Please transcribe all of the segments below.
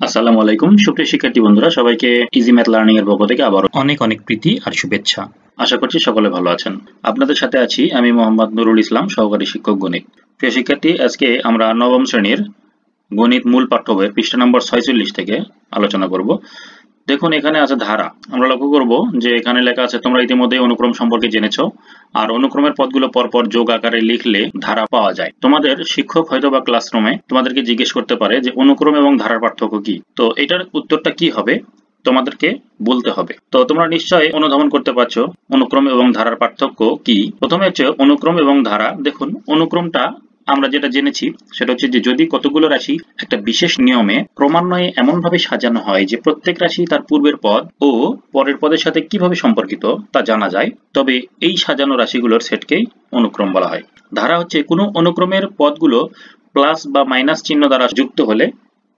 আসসালামু আলাইকুম সুপ্রিয় শিক্ষার্থী বন্ধুরা, সবাইকে ইজি ম্যাথ লার্নিং এর পক্ষ থেকে আবার অনেক অনেক প্রীতি আর শুভেচ্ছা। আশা করছি সকলে ভালো আছেন। আপনাদের সাথে আছি আমি মোহাম্মদ নুরুল ইসলাম, সহকারী শিক্ষক গণিত। প্রিয় শিক্ষার্থী, আজকে আমরা নবম শ্রেণীর গণিত মূল পাঠ্য বইয়ের পৃষ্ঠা নম্বর 46 থেকে আলোচনা করব। দেখুন, এখানে আছে ধারা। আমরা লক্ষ্য করব যে এখানে লেখা আছে, তোমরা ইতিমধ্যে অনুক্রম সম্পর্কে জেনেছো, আর অনুক্রমের পদগুলো পরপর যোগ আকারে লিখলে ধারা পাওয়া যায়। তোমাদের শিক্ষক হয়তো বা ক্লাসরুমে তোমাদেরকে জিজ্ঞেস করতে পারে যে অনুক্রম এবং ধারার পার্থক্য কি। তো এটার উত্তরটা কি হবে তোমাদেরকে বলতে হবে। তো তোমরা নিশ্চয়ই অনুধাবন করতে পারছো অনুক্রম এবং ধারার পার্থক্য কি। প্রথমে হচ্ছে অনুক্রম এবং ধারা। দেখুন, অনুক্রমটা আমরা যেটা জেনেছি সেটা হচ্ছে যে যদি কতগুলো রাশি একটা বিশেষ নিয়মে ক্রমান্বয়ে এমন ভাবে সাজানো হয় যে প্রত্যেক রাশি তার পূর্বের পদ ও পরের পদের সাথে কিভাবে সম্পর্কিত তা জানা যায়, তবে এই সাজানো রাশিগুলোর সেটকেই অনুক্রম বলা হয়। ধারা হচ্ছে কোনো অনুক্রমের পদগুলো প্লাস বা মাইনাস চিহ্ন দ্বারা যুক্ত হলে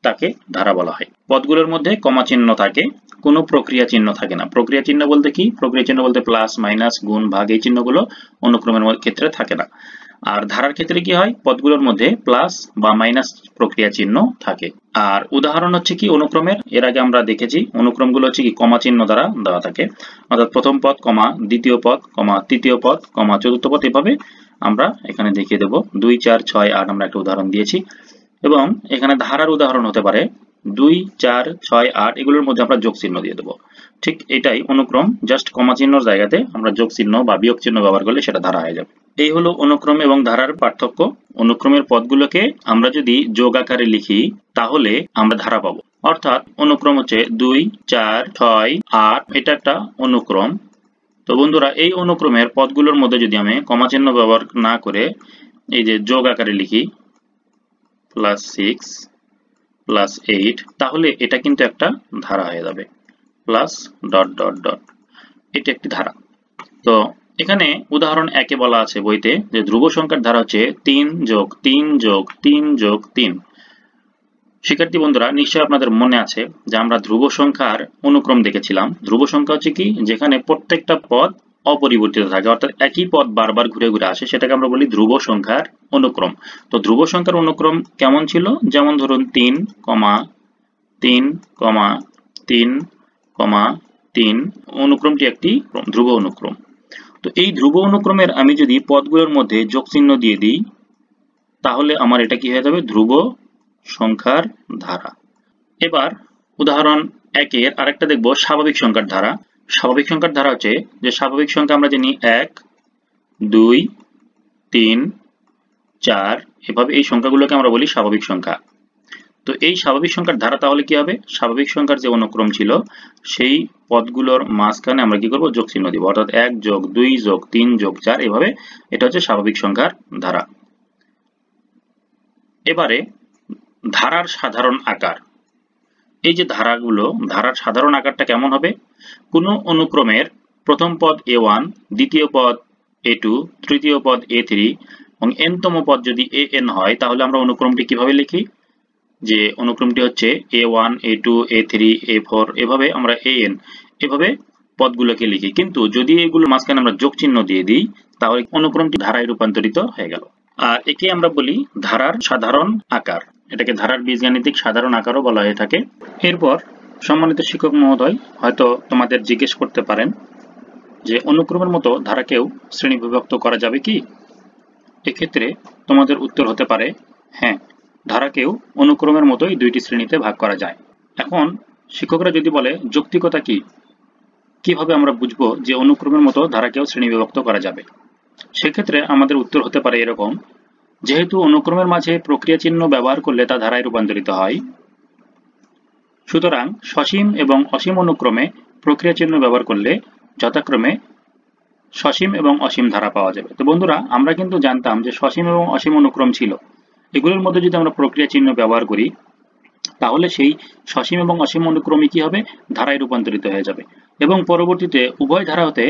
তাকে ধারা বলা হয়। পদগুলোর মধ্যে কমা চিহ্ন থাকে, কোনো প্রক্রিয়া চিহ্ন থাকে না। প্রক্রিয়া চিহ্ন বলতে কি? প্রক্রিয়া চিহ্ন বলতে প্লাস, মাইনাস, গুণ, ভাগ এই চিহ্নগুলো অনুক্রমের ক্ষেত্রে থাকে না। আর ধারার ক্ষেত্রে কি হয়? পদগুলোর মধ্যে প্লাস বা মাইনাস প্রক্রিয়া চিহ্ন থাকে। আর উদাহরণ হচ্ছে কি অনুক্রমের, এর আগে আমরা দেখেছি অনুক্রমগুলো হচ্ছে কি কমা চিহ্ন দ্বারা দেওয়া থাকে, অর্থাৎ প্রথম পদ কমা, দ্বিতীয় পদ কমা, তৃতীয় পদ কমা, চতুর্থ পদ। এভাবে আমরা এখানে দেখিয়ে দেব। 2, 4, 6, 8 আমরা একটা উদাহরণ দিয়েছি। এবং এখানে ধারার উদাহরণ হতে পারে 2, 4, 6, 8 এগুলোর মধ্যে আমরা যোগ চিহ্ন দিয়ে দেবো। ঠিক এটাই অনুক্রম, জাস্ট কমা চিহ্নর জায়গাতে আমরা যোগ চিহ্ন বা বিয়োগ চিহ্ন ব্যবহার করলে সেটা ধারা হয়ে যাবে। এই হলো অনুক্রম এবং ধারার পার্থক্য। অনুক্রমের পদগুলোকে আমরা যদি যোগ আকারে লিখি তাহলে আমরা ধারা পাবো। অর্থাৎ অনুক্রম হচ্ছে 2, 4, 6, 8 এটা একটা অনুক্রম। তো বন্ধুরা, এই অনুক্রমের পদগুলোর মধ্যে যদি আমি কমা চিহ্ন ব্যবহার না করে এই যে যোগ আকারে লিখি +6 +8, তাহলে এটা কিন্তু একটা ধারা হয়ে যাবে। প্লাস ডট ডট ডট, এটা একটি ধারা। তো এখানে উদাহরণ 1-এ বলা আছে বইতে যে ধ্রুব সংখ্যার ধারা হচ্ছে 3 যোগ 3 যোগ 3 যোগ 3। শিক্ষার্থী বন্ধুরা, নিশ্চয়ই আপনাদের মনে আছে যে আমরা ধ্রুব সংখ্যার অনুক্রম দেখেছিলাম। ধ্রুব সংখ্যা হচ্ছে কি? যেখানে প্রত্যেকটা পদ অপরিবর্তিত থাকে, অর্থাৎ একই পদ বারবার ঘুরে ঘুরে আসে, সেটাকে আমরা বলি ধ্রুব সংখ্যার অনুক্রম। তো ধ্রুব সংখ্যার অনুক্রম কেমন ছিল? যেমন ধরুন 3, 3, 3, 3 অনুক্রমটি একটি ধ্রুব অনুক্রম। তো এই ধ্রুব অনুক্রমের আমি যদি পদগুলোর মধ্যে যোগ চিহ্ন দিয়ে দিই তাহলে আমার এটা কি হয়ে যাবে? ধ্রুব সংখ্যার ধারা। এবার উদাহরণ 1-এর আরেকটা দেখব, স্বাভাবিক সংখ্যার ধারা। স্বাভাবিক সংখ্যার ধারা হচ্ছে যে স্বাভাবিক সংখ্যা আমরা জানি 1, 2, 3, 4 এভাবে এই সংখ্যাগুলোকে আমরা বলি স্বাভাবিক সংখ্যা। তো এই স্বাভাবিক সংখ্যার ধারা তাহলে কি হবে? স্বাভাবিক সংখ্যার যে অনুক্রম ছিল সেই পদগুলোর মাঝখানে আমরা কি করব? যোগ চিহ্ন দিব, অর্থাৎ 1 যোগ 2 যোগ 3 যোগ 4 এভাবে। এটা হচ্ছে স্বাভাবিক সংখ্যার ধারা। এবারে ধারার সাধারণ আকার। এই যে ধারাগুলো, ধারার সাধারণ আকারটা কেমন হবে? কোনো অনুক্রমের প্রথম পদ a1, দ্বিতীয় পদ a2, তৃতীয় পদ a3 এবং n-তম পদ যদি an হয় তাহলে আমরা অনুক্রমটি কিভাবে লিখি? যে অনুক্রমটি হচ্ছে a1, a2, a3, a4 এভাবে আমরা an এভাবে পদগুলোকে লিখি। কিন্তু যদি এগুলো মাঝখানে আমরা যোগ চিহ্ন দিয়ে দিই তাহলে অনুক্রমটি ধারায় রূপান্তরিত হয়ে গেল। আর একে আমরা বলি ধারার সাধারণ আকার। এটাকে ধারার বীজগাণিতিক সাধারণ আকারও বলা হয়ে থাকে। এরপর সম্মানিত শিক্ষক মহোদয় হয়তো তোমাদের জিজ্ঞেস করতে পারেন যে অনুক্রমের মতো ধারাকেও শ্রেণীবিভক্ত করা যাবে কি? এক্ষেত্রে তোমাদের উত্তর হতে পারে হ্যাঁ, ধারাকেও অনুক্রমের মতোই দুইটি শ্রেণীতে ভাগ করা যায়। এখন শিক্ষকরা যদি বলে যৌক্তিকতা কি, কিভাবে আমরা বুঝবো যে অনুক্রমের মতো ধারাকেও শ্রেণীবিভক্ত করা যাবে? সেক্ষেত্রে আমাদের উত্তর হতে পারে এরকম, যেহেতু অনুক্রমের মাঝে প্রক্রিয়া চিহ্ন ব্যবহার করলে তা ধারায় রূপান্তরিত হয়, সুতরাং সসীম এবং অসীম অনুক্রমে প্রক্রিয়া চিহ্ন ব্যবহার করলে যথাক্রমে সসীম এবং অসীম ধারা পাওয়া যাবে। তো বন্ধুরা, আমরা কিন্তু জানতাম যে সসীম এবং অসীম অনুক্রম ছিল। এগুলোর মধ্যে যদি আমরা প্রক্রিয়া চিহ্ন ব্যবহার করি তাহলে সেই সসীম এবং অসীম অনুক্রমই কি হবে? ধারায় রূপান্তরিত হয়ে যাবে। এবং পরবর্তীতে উভয় ধারা হতে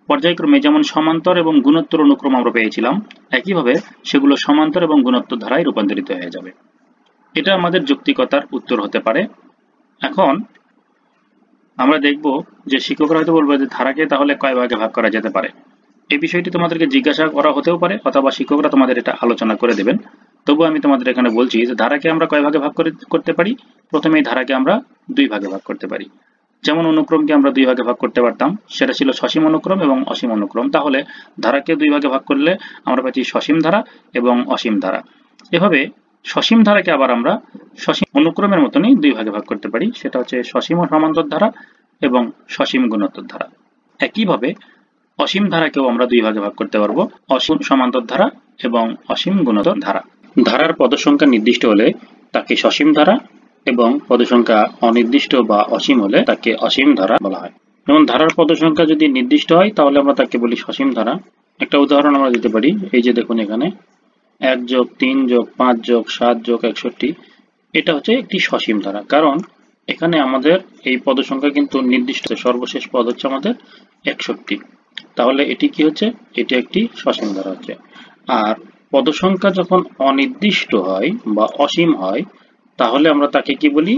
পর্যায়ক্রমে যেমন সমান্তর এবং গুণোত্তর অনুক্রম আমরা পেয়েছিলাম, একইভাবে সেগুলো সমান্তর এবং গুণোত্তর ধারায় রূপান্তরিত হয়ে যাবে। এটা আমাদের যৌক্তিকতার উত্তর হতে পারে। এখন আমরা দেখব যে শিক্ষকরা হয়তো বলবে যে ধারাকে তাহলে কয় ভাগে ভাগ করা যেতে পারে। এই বিষয়টি তোমাদেরকে জিজ্ঞাসা করা হতেও পারে, অথবা শিক্ষকরা তোমাদের এটা আলোচনা করে দেবেন। তবু আমি তোমাদের এখানে বলছি যে ধারাকে আমরা কয় ভাগে ভাগ করতে পারি। প্রথমে এই ধারাকে আমরা 2 ভাগে ভাগ করতে পারি। যেমন অনুক্রমকে আমরা 2 ভাগে ভাগ করতে পারতাম, সেটা ছিল সসীম অনুক্রম এবং অসীম অনুক্রম। তাহলে ধারাকে 2 ভাগে ভাগ করলে আমরা পাচ্ছি সসীম ধারা এবং অসীম ধারা। এভাবে সসীম ধারাকে আবার আমরা সসীম অনুক্রমের মতনই 2 ভাগে ভাগ করতে পারি, সেটা হচ্ছে সসীম ও সমান্তর ধারা এবং সসীম গুণোত্তর ধারা। একইভাবে অসীম ধারাকেও আমরা 2 ভাগে ভাগ করতে পারবো, অসীম সমান্তর ধারা এবং অসীম গুণোত্তর ধারা। ধারার পদসংখ্যা নির্দিষ্ট হলে তাকে সসীম ধারা এবং পদসংখ্যা অনির্দিষ্ট বা অসীম হলে তাকে অসীম ধারা বলা হয়। যেমন ধারার পদসংখ্যা যদি নির্দিষ্ট হয় তাহলে আমরা তাকে বলি সসীম ধারা। একটা উদাহরণ আমরা দিতে পারি, এই যে দেখুন এখানে 1 যোগ 3 যোগ 5 যোগ 7 যোগ 61, এটা হচ্ছে একটি সসীম ধারা, কারণ এখানে আমাদের এই পদসংখ্যা কিন্তু নির্দিষ্ট, সর্বশেষ পদ হচ্ছে আমাদের 61। তাহলে এটি কি হচ্ছে, এটি একটি সসীম ধারা হচ্ছে। আর পদসংখ্যা যখন অনির্দিষ্ট হয় বা অসীম হয় তাহলে আমরা তাকে কি বলি,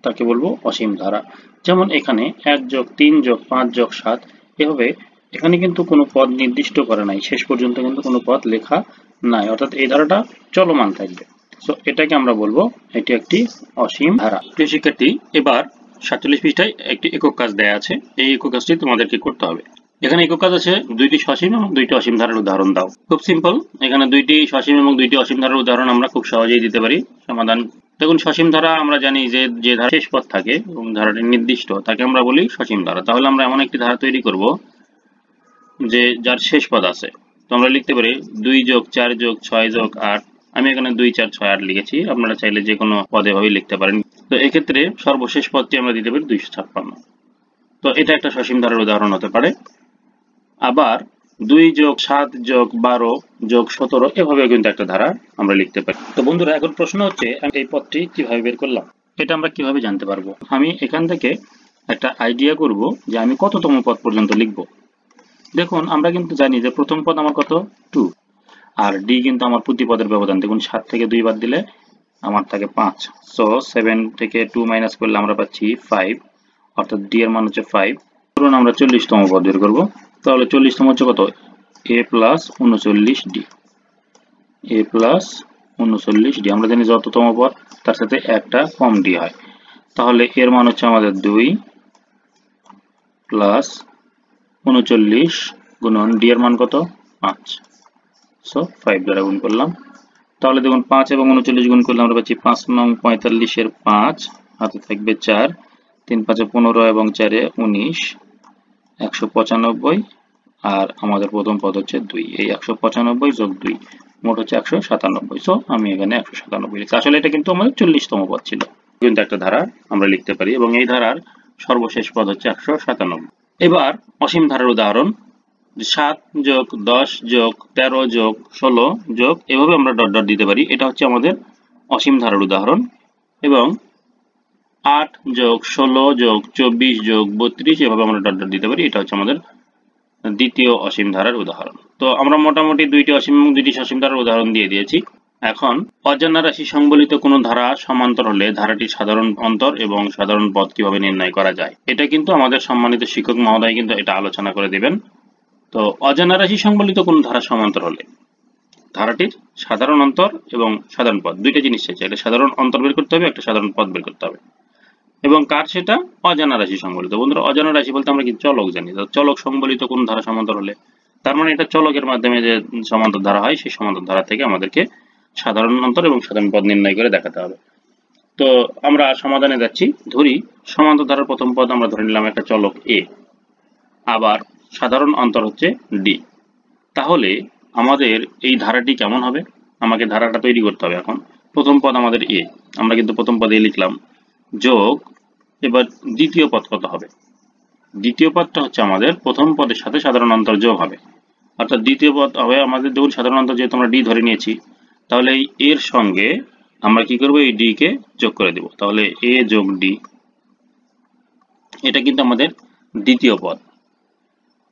তাকে বলবো অসীম ধারা। যেমন এখানে 1 যোগ 3 যোগ 5 যোগ 7, এভাবে এখানে কিন্তু কোনো পদ নির্দিষ্ট করে নাই, শেষ পর্যন্ত কিন্তু কোনো পদ লেখা নাই, অর্থাৎ এই ধারাটা চলমান থাকবে। সো এটাকে আমরা বলবো এটি একটি অসীম ধারা। প্রিয় শিক্ষার্থী, এবার 47 পৃষ্ঠায় একটি একক কাজ দেয়া আছে, এই একক কাজটি তোমাদেরকে করতে হবে। এখানে একক কাজ আছে 2টি সসীম এবং 2টি অসীম ধারার উদাহরণ দাও। খুব সিম্পল, এখানে 2টি সসীম এবং 2টি অসীম ধারার উদাহরণ আমরা খুব সহজেই দিতে পারি। সমাধান, দেখুন সসীম ধারা আমরা জানি যে ধারা শেষ পদ থাকে এবং ধারাটি নির্দিষ্ট, তাকে আমরা বলি সসীম ধারা। তাহলে আমরা এমন একটি ধারা তৈরি করব যে যার শেষ পদ আছে। তো আমরা লিখতে পারি 2 যোগ 4 যোগ 6 যোগ 8, আমি এখানে 2 4 6 8 লিখেছি, আপনারা চাইলে যে কোনো পদে ভাবে লিখতে পারেন। তো এক্ষেত্রে সর্বশেষ পদটি আমরা দিতে পারি 256। তো এটা একটা সসীম ধারার উদাহরণ হতে পারে। আবার 2 যোগ 7 যোগ 12 যোগ 17, এভাবে কিন্তু একটা ধারা আমরা লিখতে পারি। তো বন্ধুরা, এখন প্রশ্ন হচ্ছে আমি এই পদটি কিভাবে বের করলাম, এটা আমরা কিভাবে জানতে পারবো। আমি এখান থেকে একটা আইডিয়া করব যে আমি কততম পদ পর্যন্ত লিখব। দেখুন আমরা কিন্তু জানি যে প্রথম পদ আমার কত, 2, আর ডি কিন্তু আমার প্রতি পদের ব্যবধান। দেখুন 7 থেকে 2 বাদ দিলে আমার থাকে 5, সো 7 থেকে 2 মাইনাস করলে আমরা পাচ্ছি 5, অর্থাৎ ডি এর মান হচ্ছে 5। ধরুন আমরা 40তম পদ বের করব, তাহলে 40তম হচ্ছে কত, a plus 39d, a plus 39d। আমরা জানি যততম পদ তার সাথে একটা কম ডি হয়, তাহলে এর মান হচ্ছে আমাদের 2 প্লাস 39 গুণন ডি এর মান কত, 5, সো 5 দ্বারা গুণ করলাম। তাহলে দেখুন 5 এবং 39 গুণ করলে আমরা পাচ্ছি 5 নং 45 এর 5, হাতে থাকবে 4, 3 5 15 এবং 4 19, 195, আর আমাদের প্রথম পদ হচ্ছে 2। এই 195 যোগ 2 মোট হচ্ছে 197। সো আমি এখানে 197 লিখছি। আসলে এটা কিন্তু আমাদের 40তম পদ ছিল, কিন্তু একটা ধারা আমরা লিখতে পারি এবং এই ধারার সর্বশেষ পদ হচ্ছে 197। এবার অসীম ধারার উদাহরণ, 7 যোগ 10 যোগ 13 যোগ 16 যোগ, এভাবে আমরা ডট ডট দিতে পারি, এটা হচ্ছে আমাদের অসীম ধারার উদাহরণ। এবং 8 যোগ 16 যোগ 24 যোগ 32, এভাবে আমরা ডট ডট দিতে পারি, এটা হচ্ছে আমাদের দ্বিতীয় অসীম ধারার উদাহরণ। তো আমরা মোটামুটি 2টি অসীম এবং 2টি সসীম ধারার উদাহরণ দিয়ে দিয়েছি। এখন অজানা রাশি সংবলিত কোনো ধারা সমান্তর হলে ধারাটির সাধারণ অন্তর এবং সাধারণ পদ কিভাবে নির্ণয় করা যায়, এটা কিন্তু আমাদের সম্মানিত শিক্ষক মহোদয় কিন্তু এটা আলোচনা করে দিবেন। তো অজানা রাশি সংবলিত কোন ধারা সমান্তর হলে ধারাটির সাধারণ অন্তর এবং সাধারণ পদ, দুইটা জিনিস চাইছে, একটা সাধারণ অন্তর বের করতে হবে, একটা সাধারণ পদ বের করতে হবে। এবং কার সেটা, অজানা রাশি সংবলিত। বন্ধুরা, অজানা রাশি বলতে আমরা কি চলক জানি, চলক সংবলিত কোন ধারা সমান্তর হলে, তার মানে এটা চলকের মাধ্যমে যে সমান্তর ধারা হয়, সেই সমান্তর ধারা থেকে আমাদেরকে সাধারণ অন্তর এবং সাধারণ পদ নির্ণয় করে দেখাতে হবে। তো আমরা সমাধানে যাচ্ছি। ধরি সমান্তর ধারার প্রথম পদ আমরা ধরে নিলাম একটা চলক এ, আবার সাধারণ অন্তর হচ্ছে ডি। তাহলে আমাদের এই ধারাটি কেমন হবে, আমাকে ধারাটা তৈরি করতে হবে। এখন প্রথম পদ আমাদের এ, আমরা কিন্তু প্রথম পদে লিখলাম, যোগ, এবার দ্বিতীয় পদ কত হবে, দ্বিতীয় পদটা হচ্ছে আমাদের প্রথম পদের সাথে সাধারণ অন্তর যোগ হবে, অর্থাৎ দ্বিতীয় পদ হবে আমাদের, দেখুন সাধারণ অন্তর যেহেতু আমরা ডি ধরে নিয়েছি, তাহলে এই এর সঙ্গে আমরা কি করব, এই ডি কে যোগ করে দেব, তাহলে এ যোগ ডি, এটা কিন্তু আমাদের দ্বিতীয় পদ।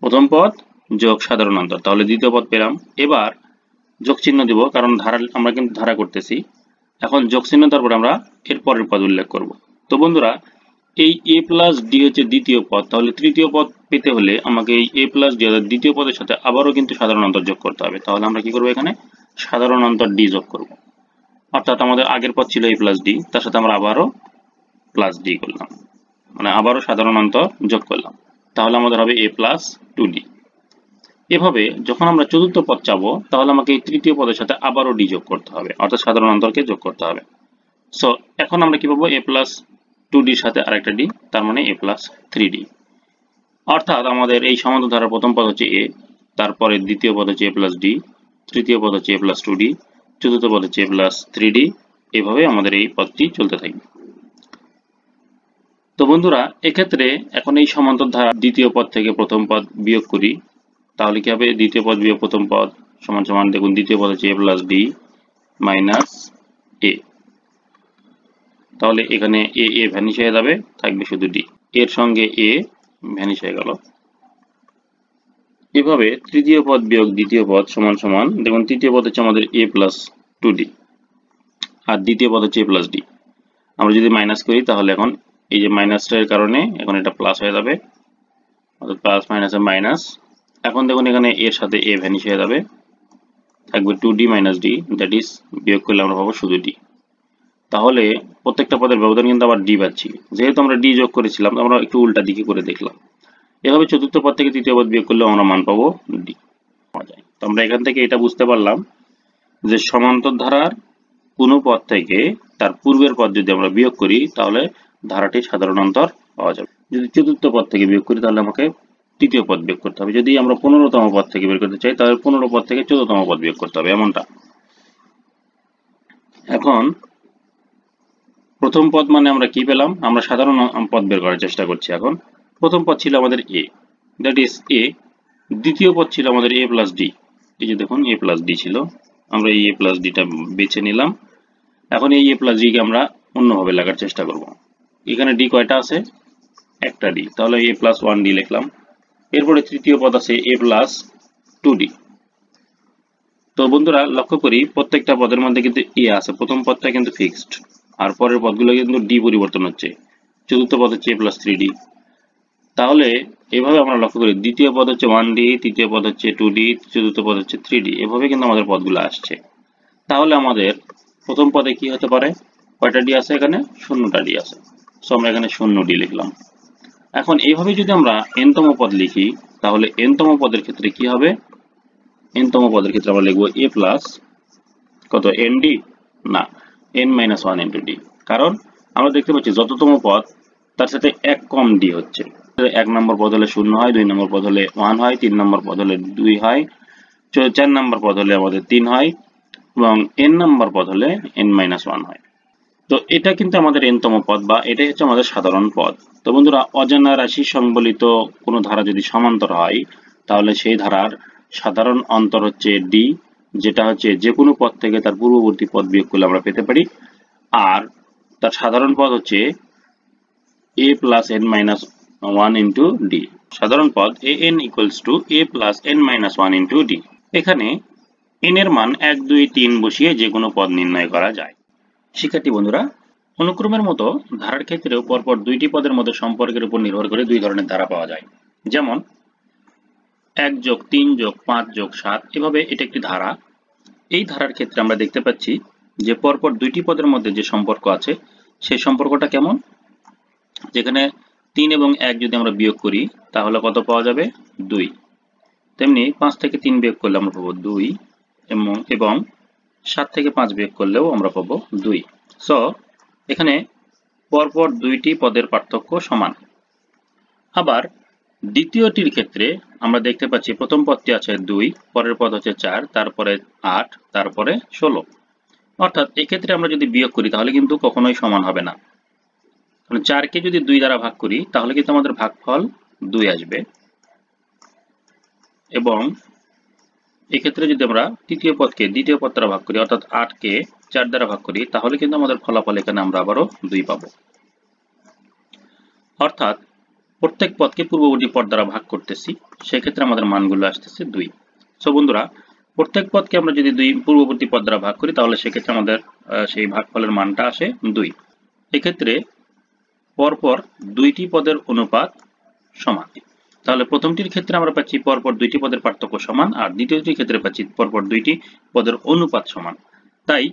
প্রথম পদ যোগ সাধারণ অন্তর, তাহলে দ্বিতীয় পদ পেলাম। এবার যোগ চিহ্ন দিব, কারণ ধারা আমরা কিন্তু ধারা করতেছি। এখন যোগ চিহ্ন তারপর আমরা এর পরের পদ উল্লেখ করব। তো বন্ধুরা, এই এ প্লাস ডি হচ্ছে দ্বিতীয় পদ, তাহলে তৃতীয় পদ পেতে হলে আমাকে এই এ প্লাস ডি অর্থাৎ দ্বিতীয় পদের সাথে আবারও কিন্তু সাধারণ অন্তর যোগ করতে হবে। তাহলে আমরা কি করব, এখানে সাধারণ অন্তর ডি যোগ করব। অর্থাৎ আমাদের আগের পদ ছিল a প্লাস ডি, তার সাথে আমরা আবারও প্লাস ডি করলাম, মানে আবারও সাধারণ অন্তর যোগ করলাম, তাহলে আমাদের হবে a প্লাস 2d। এভাবে যখন আমরা চতুর্থ পদ চাবো তাহলে আমাকে এই তৃতীয় পদের সাথে আবারও ডি যোগ করতে হবে, অর্থাৎ সাধারণ অন্তরকে যোগ করতে হবে। সো এখন আমরা কি পাবো, a প্লাস 2ডির সাথে আরেকটা ডি, তার মানে a প্লাস 3d। অর্থাৎ আমাদের এই সমান্তর ধারার প্রথম পদ হচ্ছে a, তারপরে দ্বিতীয় পদ হচ্ছে a প্লাস ডি, তৃতীয় পদ হচ্ছে a প্লাস 2d, চতুর্থ পদ হচ্ছে a প্লাস 3d। এভাবে আমাদের এই পদটি চলতে থাকবে। তো বন্ধুরা, এক্ষেত্রে এখন এই সমান্তর ধারা দ্বিতীয় পদ থেকে প্রথম পদ বিয়োগ করি, তাহলে কি হবে, দ্বিতীয় পদ বিয়োগ প্রথম পদ সমান সমান, দেখুন দ্বিতীয় পদ হচ্ছে a plus D minus a, তাহলে এখানে এ ভ্যানিশ হয়ে যাবে, থাকবে শুধু ডি, এর সঙ্গে এ ভ্যানিশ হয়ে গেল। এভাবে তৃতীয় পদ বিয়োগ দ্বিতীয় পদ সমান সমান, দেখুন তৃতীয় পদ হচ্ছে আমাদের a প্লাস 2d আর দ্বিতীয় পদ হচ্ছে a প্লাস ডি। আমরা যদি মাইনাস করি তাহলে এখন এই যে মাইনাসটার কারণে এখন এটা প্লাস হয়ে যাবে, অর্থাৎ প্লাস মাইনাসে মাইনাস। এখন দেখুন এখানে এর সাথে a ভ্যানিশ হয়ে যাবে, থাকবে 2d minus D, that is বিয়োগ করলে আমরা পাবো শুধু ডি। তাহলে প্রত্যেকটা পদের ব্যবধান কিন্তু আবার ডি পাচ্ছি, যেহেতু আমরা ডি যোগ করেছিলাম আমরা একটু উল্টা দিকে করে দেখলাম। এভাবে চতুর্থ পদ থেকে তৃতীয় পদ বিয়োগ করলে আমরা মান পাবো ডি। তো আমরা এখান থেকে এটা বুঝতে পারলাম যে সমান্তর ধারার কোনো পদ থেকে তার পূর্বের পদ যদি আমরা বিয়োগ করি তাহলে ধারাটির সাধারণ অন্তর পাওয়া যাবে। যদি চতুর্থ পদ থেকে বিয়োগ করি তাহলে আমাকে তৃতীয় পদ বিয়োগ করতে হবে। যদি আমরা 15তম পদ থেকে বের করতে চাই তাহলে 15 পদ থেকে 14তম পদ বিয়োগ করতে হবে, এমনটা। এখন প্রথম পদ মানে আমরা কি পেলাম, আমরা সাধারণ পদ বের করার চেষ্টা করছি। এখন প্রথম পদ ছিল আমাদের a, দ্যাট ইজ a। দ্বিতীয় পদ ছিল আমাদের a প্লাস ডি, এই যে দেখুন a প্লাস ডি ছিল, আমরা এই a প্লাস ডিটা বেছে নিলাম। এখন এই a প্লাস ডি কে আমরা অন্যভাবে লেখার চেষ্টা করব। এখানে ডি কয়টা আছে, একটা ডি, তাহলে a প্লাস 1d লিখলাম। এরপরে তৃতীয় পদ আছে a প্লাস 2d। তো বন্ধুরা লক্ষ্য করি প্রত্যেকটা পদের মধ্যে কিন্তু a আছে, প্রথম পদটা কিন্তু ফিক্সড, আর পরের পদগুলো কিন্তু ডি পরিবর্তন হচ্ছে। চতুর্থ পদ হচ্ছে a প্লাস 3d। তাহলে এভাবে আমরা লক্ষ্য করি দ্বিতীয় পদ হচ্ছে 1d, তৃতীয় পদ হচ্ছে 2d, চতুর্থ পদ হচ্ছে 3d, এভাবে কিন্তু আমাদের পদগুলো আসছে। তাহলে আমাদের প্রথম পদে কি হতে পারে, কয়টা ডি আছে, এখানে 0টা ডি আছে, সো আমরা এখানে 0d লিখলাম। এখন এইভাবে যদি আমরা n-তম পদ লিখি তাহলে n-তম পদের ক্ষেত্রে কি হবে, n-তম পদের ক্ষেত্রে আমরা লিখব a প্লাস কত nd, না n মাইনাস 1 ইন্টু ডি। কারণ আমরা দেখতে পাচ্ছি যততম পদ তার সাথে এক কম ডি হচ্ছে। 1 নম্বর পদ হলে 0 হয়, 2 নম্বর পদ হলে 1 হয়, 3 নম্বর পদ হলে 2 হয়, 4 নম্বর পদ হলে আমাদের 3 হয়, এবং n নম্বর পদ হলে n মাইনাস 1 হয়। তো এটা কিন্তু আমাদের n-তম পদ, বা এটাই হচ্ছে আমাদের সাধারণ পদ। তো বন্ধুরা, অজানা রাশি সংবলিত কোনো ধারা যদি সমান্তর হয় তাহলে সেই ধারার সাধারণ অন্তর হচ্ছে ডি, যেটা হচ্ছে যে কোনো পদ থেকে তার পূর্ববর্তী পদ বিয়োগ করলে আমরা পেতে পারি। আর তার সাধারণ পদ হচ্ছে a plus n minus 1 into D. সাধারণ পদ an equals to a plus n minus 1 into D. এখানে n এর মান 1, 2, 3 বসিয়ে যে কোনো পদ নির্ণয় করা যায়। শিক্ষার্থী বন্ধুরা, অনুক্রমের মতো ধারার ক্ষেত্রেও পরপর দুইটি পদের মধ্যে সম্পর্কের উপর নির্ভর করে দুই ধরনের ধারা পাওয়া যায়। যেমন 1+3+5+7, এভাবে এটা একটি ধারা। এই ধারার ক্ষেত্রে আমরা দেখতে পাচ্ছি যে পরপর দুইটি পদের মধ্যে যে সম্পর্ক আছে সেই সম্পর্কটা কেমন, যেখানে 3 এবং 1 যদি আমরা বিয়োগ করি তাহলে কত পাওয়া যাবে, 2। তেমনি 5 থেকে 3 বিয়োগ করলে আমরা পাবো 2, এবং 7 থেকে 5 বিয়োগ করলেও আমরা পাবো 2। সো এখানে পরপর দুইটি পদের পার্থক্য সমান। আবার দ্বিতীয়টির ক্ষেত্রে আমরা দেখতে পাচ্ছি প্রথম পদটি আছে 2, পরের পদ হচ্ছে 4, তারপরে 8, তারপরে 16। অর্থাৎ এক্ষেত্রে আমরা যদি বিয়োগ করি তাহলে কিন্তু কখনোই সমান হবে না। 4কে যদি 2 দ্বারা ভাগ করি তাহলে কিন্তু আমাদের ভাগফল 2 আসবে, এবং এক্ষেত্রে যদি আমরা তৃতীয় পদকে দ্বিতীয় পদ দ্বারা ভাগ করি, অর্থাৎ 8কে 4 দ্বারা ভাগ করি, তাহলে কিন্তু আমাদের ফলাফল এখানে আমরা আবারও 2 পাবো। অর্থাৎ প্রত্যেক পদকে পূর্ববর্তী পদ দ্বারা ভাগ করতেছি, সেক্ষেত্রে আমাদের মানগুলো আসতেছে 2। সো বন্ধুরা, প্রত্যেক পদকে আমরা যদি পূর্ববর্তী পদ দ্বারা ভাগ করি তাহলে সেক্ষেত্রে আমাদের সেই ভাগফলের মানটা আসে 2। এক্ষেত্রে পরপর দুইটি পদের অনুপাত সমান। তাহলে প্রথমটির ক্ষেত্রে আমরা পাচ্ছি পরপর দুইটি পদের পার্থক্য সমান, আর দ্বিতীয়টির ক্ষেত্রে পাচ্ছি পরপর দুইটি পদের অনুপাত সমান। তাই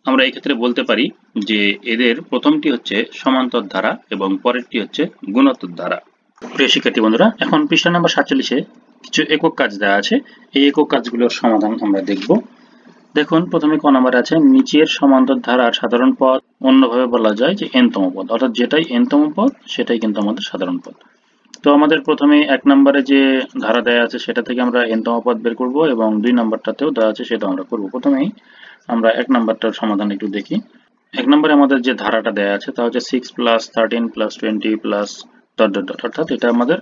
আমরা এই ক্ষেত্রে বলতে পারি যে এদের প্রথমটি হচ্ছে সমান্তর ধারা এবং পরেরটি হচ্ছে গুণোত্তর ধারা। প্রিয় শিক্ষার্থী বন্ধুরা, এখন পৃষ্ঠা নাম্বার 47-এ কিছু একক কাজ দেওয়া আছে। এই একক কাজগুলোর সমাধান আমরা দেখব। দেখুন, প্রথমে ক নাম্বার আছে, নিচের সমান্তর ধারার সাধারণ পদ অন্যভাবে বলা যায় যে n-তম পদ, অর্থাৎ যেটাই n-তম পদ সেটাই কিন্তু আমাদের সাধারণ পদ। তো আমাদের প্রথমে 1 নম্বরে যে ধারা দেওয়া আছে সেটা থেকে আমরা n-তম পদ বের করব এবং 2 নম্বরটাতেও দেওয়া আছে সেটা আমরা করব। প্রথমেই আমরা 1 নম্বরটার সমাধান একটু দেখি। 1 নম্বরে আমাদের যে ধারাটা দেওয়া আছে তা হচ্ছে 6 + 13 + 20 + ... অর্থাৎ এটা আমাদের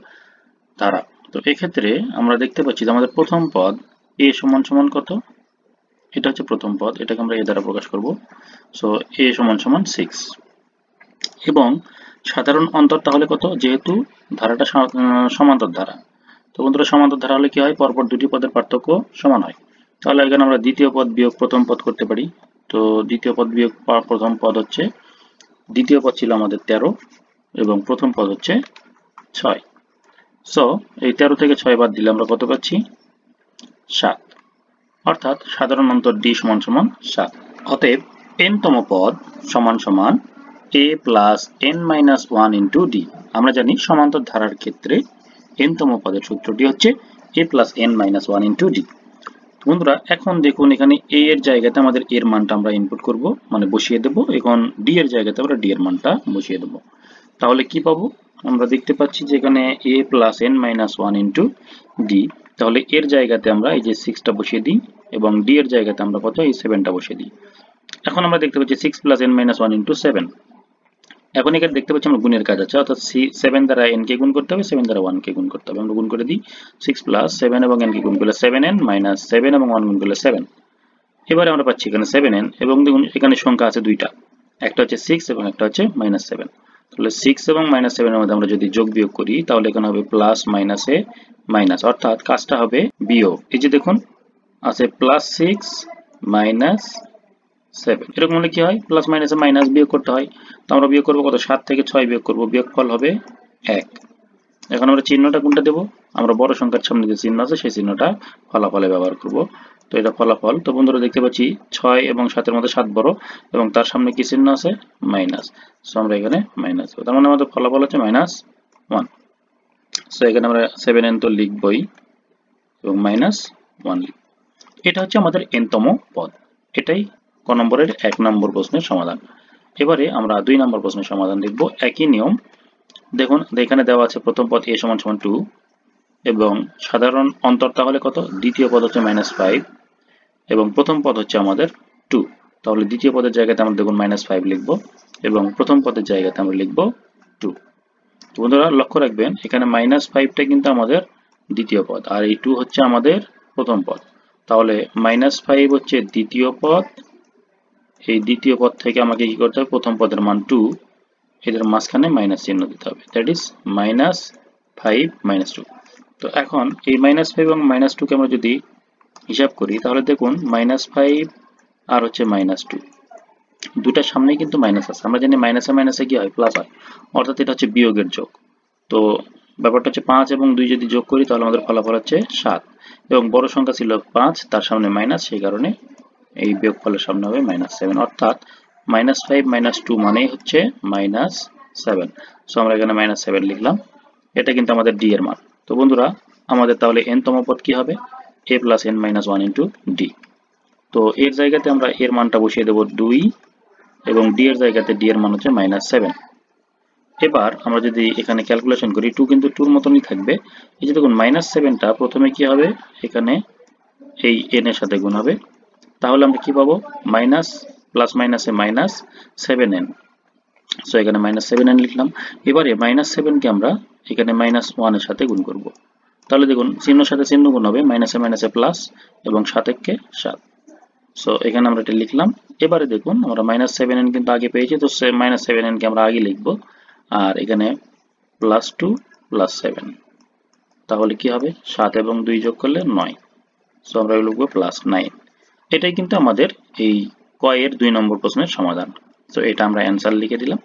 ধারা। তো এক্ষেত্রে আমরা দেখতে পাচ্ছি যে আমাদের প্রথম পদ a সমান কত, এটা হচ্ছে প্রথম পদ, এটাকে আমরা a দ্বারা প্রকাশ করব। সো a সমান 6 এবং সাধারণ অন্তর তাহলে কত, যেহেতু ধারাটা সমান্তর ধারা। তো বন্ধুরা, সমান্তর ধারা হলে কি হয়, পরপর দুটি পদের পার্থক্য সমান হয়। তাহলে এখানে আমরা দ্বিতীয় পদ বিয়োগ প্রথম পদ করতে পারি। তো দ্বিতীয় পদ বিয়োগ প্রথম পদ হচ্ছে, দ্বিতীয় পদ ছিল আমাদের 13 এবং প্রথম পদ হচ্ছে 6। সো এই 13 থেকে 6 বাদ দিলে আমরা কত পাচ্ছি, 7। অর্থাৎ সাধারণ অন্তর d সমান 7। অতএব n-তম পদ সমান a + n-1 * d। আমরা জানি সমান্তর ধারার ক্ষেত্রে n-তম পদের সূত্রটি হচ্ছে a + n-1 * d। বন্ধুরা, এখন দেখুন এখানে a এর জায়গাতে আমাদের এর মানটা আমরা ইনপুট করব, মানে বসিয়ে দেব। এখন d এর জায়গাতে আমরা d এর মানটা বসিয়ে দেব। তাহলে কি পাবো, আমরা দেখতে পাচ্ছি যে এখানে a + n-1 * d। তাহলে এর জায়গাতে আমরা এই যে 6টা বসিয়ে দিই এবং d এর জায়গাতে আমরা কত, এই 7টা বসিয়ে দিই। এখন আমরা দেখতে পাচ্ছি 6 + n-1 * 7। এখন এখানে দেখতে পাচ্ছি আমরা গুণের কাজ আছে, অর্থাৎ 7 দ্বারা n কে গুণ করতে হবে, 7 দ্বারা 1 কে গুণ করতে হবে। আমরা গুণ করে দিই, 6 + 7 এবং n কে গুণ করলে 7n - 7 এবং 1 গুণ করলে 7। এবারে আমরা পাচ্ছি এখানে 7n এবং দেখুন এখানে সংখ্যা আছে দুইটা, একটা হচ্ছে 6 এবং একটা হচ্ছে -7। তাহলে 6 এবং -7 এর মধ্যে আমরা যদি যোগ বিয়োগ করি তাহলে এখানে হবে প্লাস মাইনাসে মাইনাস, অর্থাৎ কাজটা হবে বিয়োগ। এই যে দেখুন আছে +6 - 7, এরকম হলে কি হয়, প্লাস মাইনাসে মাইনাস বিয়োগ করতে হয়। তো আমরা বিয়োগ করবো কত, 7 থেকে 6 বিয়োগ করবো, বিয়োগফল হবে 1। এখন আমরা চিহ্নটা কোনটা দেবো, আমরা বড় সংখ্যার সামনে যে চিহ্ন আছে সেই চিহ্নটা ফলাফলে ব্যবহার করব। তো এটা ফলাফল। তো বন্ধুরা দেখতে পাচ্ছি 6 এবং 7-এর মধ্যে 7 বড় এবং তার সামনে কি চিহ্ন আছে, মাইনাস। সো আমরা এখানে মাইনাস, তার মানে আমাদের ফলাফল হচ্ছে -1। সো এখানে আমরা 7n তো লিখবই এবং -1 লিখব। এটা হচ্ছে আমাদের n-তম পদ। এটাই ক নম্বরের 1 নম্বর প্রশ্নের সমাধান। এবারে আমরা 2 নম্বর প্রশ্নের সমাধান দেখব। একই নিয়ম, দেখুন এখানে দেওয়া আছে প্রথম পদ a সমান 2 এবং সাধারণ অন্তর তাহলে কত, দ্বিতীয় পদ হচ্ছে -5 এবং প্রথম পদ হচ্ছে আমাদের 2। তাহলে দ্বিতীয় পদের জায়গাতে আমরা দেখুন -5 লিখব এবং প্রথম পদের জায়গাতে আমরা লিখব 2। বন্ধুরা লক্ষ্য রাখবেন এখানে -5টা কিন্তু আমাদের দ্বিতীয় পদ আর এই 2 হচ্ছে আমাদের প্রথম পদ। তাহলে -5 হচ্ছে দ্বিতীয় পদ, এই দ্বিতীয় পদ থেকে আমাকে কি করতে হবে, প্রথম পদের মান 2, এদের মাঝখানে মাইনাস চিহ্ন দিতে হবে, দ্যাট ইজ -5 - 2। তো এখন এই -5 এবং -2 কে আমরা যদি হিসাব করি তাহলে দেখুন -5 আর হচ্ছে -2, দুটার সামনেই কিন্তু মাইনাস আছে। আমরা জানি মাইনাসে মাইনাসে কি হয়, প্লাস হয়, অর্থাৎ এটা হচ্ছে বিয়োগের যোগ। তো ব্যাপারটা হচ্ছে 5 এবং 2 যদি যোগ করি তাহলে আমাদের ফলাফল হচ্ছে 7 এবং বড় সংখ্যা ছিল 5, তার সামনে মাইনাস, সেই কারণে এই বিয়োগফলের সামনে হবে -7, অর্থাৎ -5 - 2 মানেই হচ্ছে -7। সো আমরা এখানে -7 লিখলাম। এটা কিন্তু আমাদের d এর মান। তো বন্ধুরা, আমাদের তাহলে n-তম পদ কি হবে, a + n-1 * d। তো এর জায়গাতে আমরা এর মানটা বসিয়ে দেব 2 এবং d এর জায়গাতে d এর মান হচ্ছে -7। এবার আমরা যদি এখানে ক্যালকুলেশন করি 2 কিন্তু 2 এর মতনই থাকবে। এই যে দেখুন -7টা প্রথমে কি হবে, এখানে এই n এর সাথে গুণ হবে, তাহলে আমরা কি পাবো, মাইনাস প্লাস মাইনাসে -7n। সো এখানে -7n লিখলাম। এবারে -7 কে আমরা এখানে -1 এর সাথে গুণ করব। তাহলে দেখুন চিহ্নের সাথে চিহ্ন গুণ হবে, মাইনাসে মাইনাসে প্লাস এবং 7 7। সো এখানে আমরা এটা লিখলাম। এবারে দেখুন আমরা -7n কিন্তু আগে পেয়েছি, তো -7n কে আমরা আগে লিখব আর এখানে +2 + 7, তাহলে কি হবে, 7 এবং 2 যোগ করলে 9। সো আমরা লিখব +9। এটাই কিন্তু আমাদের এই ক এর 2 নম্বর প্রশ্নের সমাধান। তো এটা আমরা অ্যান্সার লিখে দিলাম।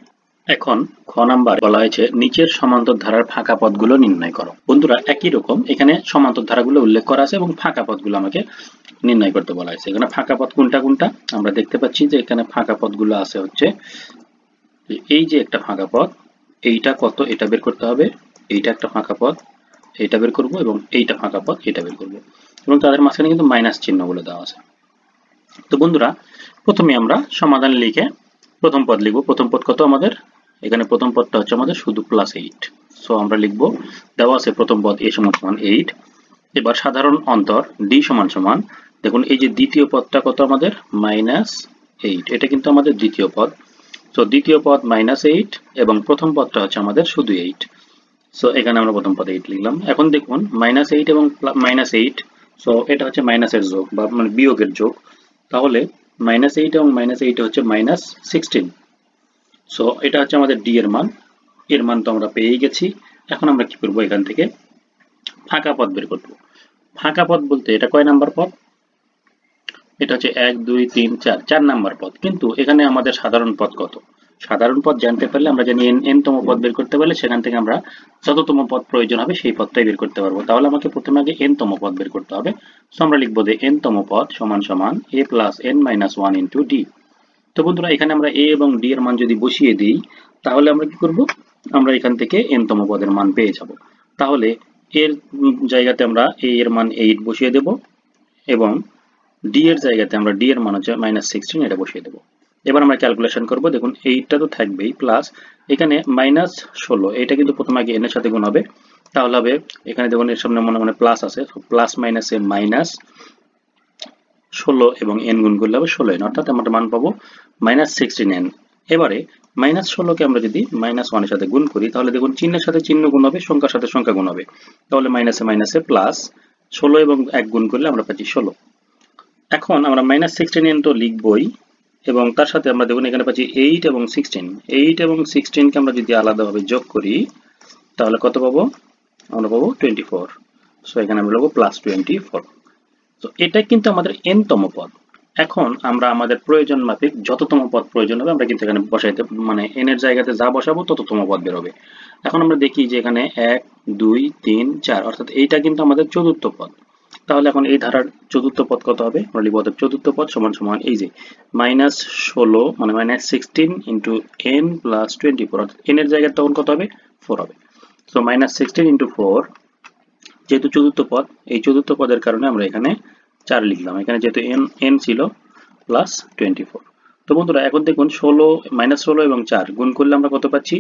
এখন খ নাম্বার বলা হয়েছে নিচের সমান্তর ধারার ফাঁকা পথগুলো নির্ণয় করো। বন্ধুরা একই রকম এখানে সমান্তর ধারাগুলো উল্লেখ করা আছে এবং ফাঁকা পথগুলো আমাকে নির্ণয় করতে বলা হয়েছে। এখানে ফাঁকা পথ কোনটা কোনটা আমরা দেখতে পাচ্ছি যে এখানে ফাঁকা পথগুলো আছে হচ্ছে এই যে একটা ফাঁকা পথ, এইটা কত এটা বের করতে হবে, এইটা একটা ফাঁকা পথ এইটা বের করব এবং এইটা ফাঁকা পথ এটা বের করব এবং তাদের মাঝখানে কিন্তু মাইনাস চিহ্নগুলো দেওয়া আছে। তো বন্ধুরা প্রথমে আমরা সমাধান লিখে প্রথম পদ লিখব। প্রথম পদ কত আমাদের, এখানে প্রথম পদটা হচ্ছে আমাদের শুধু +8। সো আমরা লিখব দেওয়া আছে প্রথম পদ a = 8। এবার সাধারণ অন্তর d = দেখুন এই যে দ্বিতীয় পদটা কত আমাদের -8, এটা কিন্তু আমাদের দ্বিতীয় পদ। সো দ্বিতীয় পদ -8 এবং প্রথম পদটা হচ্ছে আমাদের শুধু 8। সো এখানে আমরা প্রথম পদে 8 লিখলাম। এখন দেখুন -8 এবং -8, সো এটা হচ্ছে মাইনাসের যোগ বা মানে বিয়োগের যোগ। তাহলে -8 এবং -8 হচ্ছে -16। সো এটা হচ্ছে আমাদের d এর মান। এর মান তো আমরা পেয়েই গেছি। এখন আমরা কি করব, এখান থেকে ফাঁকা পথ বের করব। ফাঁকা পথ বলতে এটা কয় নাম্বার পথ, এটা হচ্ছে 1 2 3 4 4 নাম্বার পথ। কিন্তু এখানে আমাদের সাধারণ পথ কত, সাধারণ পথ জানতে পারলে আমরা জানি n তম পদ বের করতে পারলে সেখান থেকে আমরা যততম পদ প্রয়োজন হবে সেই পদটাই বের করতে পারবো। তাহলে আমাকে প্রথমে আগে n তম পদ বের করতে হবে। সো আমরা লিখবো যে n তম পদ সমান সমান a plus n minus 1 into d। তো বন্ধুরা এখানে আমরা a এবং d এর মান যদি বসিয়ে দিই তাহলে আমরা কি করব, আমরা এখান থেকে n তম পদের মান পেয়ে যাব। তাহলে এর জায়গাতে আমরা a এর মান 8 বসিয়ে দেব এবং d এর জায়গাতে আমরা d এর মান হচ্ছে -16 এটা বসিয়ে দেব। এবার আমরা ক্যালকুলেশন করব। দেখুন এইটা তো থাকবেই প্লাস এখানে -16, এটা কিন্তু প্রথমে আগে n এর সাথে গুণ হবে। তাহলে হবে এখানে দেখুন এর সামনে মনে মনে প্লাস আছে, প্লাস মাইনাসে -16 এবং n গুণ করলে হবে 16n, অর্থাৎ আমরা মান পাবো -16n। এবারে -16 কে আমরা যদি -1 এর সাথে গুণ করি তাহলে দেখুন চিহ্নের সাথে চিহ্ন গুণ হবে, সংখ্যার সাথে সংখ্যা গুণ হবে। তাহলে মাইনাসে মাইনাসে প্লাস 16 এবং 1 গুণ করলে আমরা পাচ্ছি 16। এখন আমরা -16n তো লিখবই এবং তার সাথে আমরা দেখুন এখানে পাচ্ছি 8 এবং 16। 8 এবং 16 কে আমরা যদি আলাদাভাবে যোগ করি তাহলে কত পাবো, আমরা পাবো 24। সো এখানে আমরা লিখবো +24। তো এটা কিন্তু আমাদের n তম পদ। এখন আমরা আমাদের প্রয়োজন মাফিক যততম পদ প্রয়োজন হবে আমরা কিন্তু এখানে বসাইতে মানে n এর জায়গাতে যা বসাবো তততম পদ বের হবে। এখন আমরা দেখি যে এখানে 1 2 3 4 অর্থাৎ এইটা কিন্তু আমাদের চতুর্থ পদ। তাহলে এখন এই ধারার চতুর্থ পদ কত হবে, আমরা লিখব চতুর্থ পদ সমান সমান এই যে -16 মানে -16 ইন্টু n প্লাস 24, অর্থাৎ n এর জায়গায় তখন কত হবে 4 হবে। সো -16 ইন্টু 4, যেহেতু চতুর্থ পদ এই চতুর্থ পদের কারণে আমরা এখানে 4 লিখলাম, এখানে যেহেতু n ছিল প্লাস 24। তো বন্ধুরা এখন দেখুন 16 এবং 4 গুণ করলে আমরা কত পাচ্ছি,